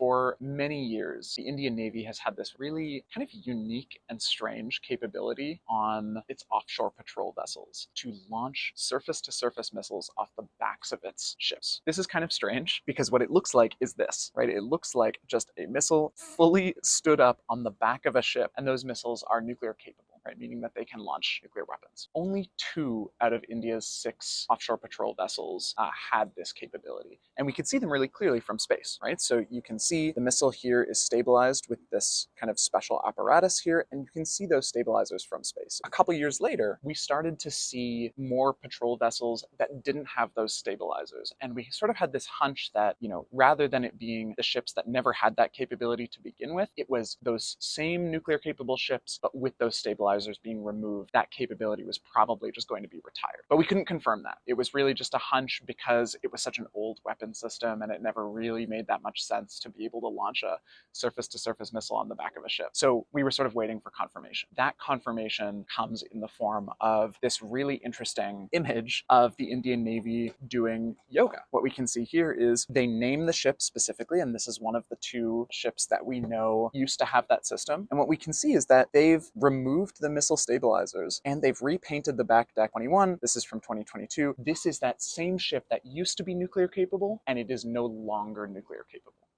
For many years, the Indian Navy has had this really kind of unique and strange capability on its offshore patrol vessels to launch surface-to-surface missiles off the backs of its ships. This is kind of strange because what it looks like is this, right? It looks like just a missile fully stood up on the back of a ship, and those missiles are nuclear capable, right? Meaning that they can launch nuclear weapons. Only 2 out of India's 6 offshore patrol vessels had this capability, and we could see them really clearly from space, right? So you can see the missile here is stabilized with this kind of special apparatus here, and you can see those stabilizers from space. A couple years later, we started to see more patrol vessels that didn't have those stabilizers, and we sort of had this hunch that, you know, rather than it being the ships that never had that capability to begin with, it was those same nuclear capable ships, but with those stabilizers being removed, that capability was probably just going to be retired. But we couldn't confirm that. It was really just a hunch because it was such an old weapon system and it never really made that much sense to be able to launch a surface-to-surface missile on the back of a ship. So we were sort of waiting for confirmation. That confirmation comes in the form of this really interesting image of the Indian Navy doing yoga. What we can see here is they name the ship specifically, and this is one of the 2 ships that we know used to have that system. And what we can see is that they've removed the missile stabilizers and they've repainted the back deck. 21. This is from 2022. This is that same ship that used to be nuclear capable, and it is no longer nuclear capable.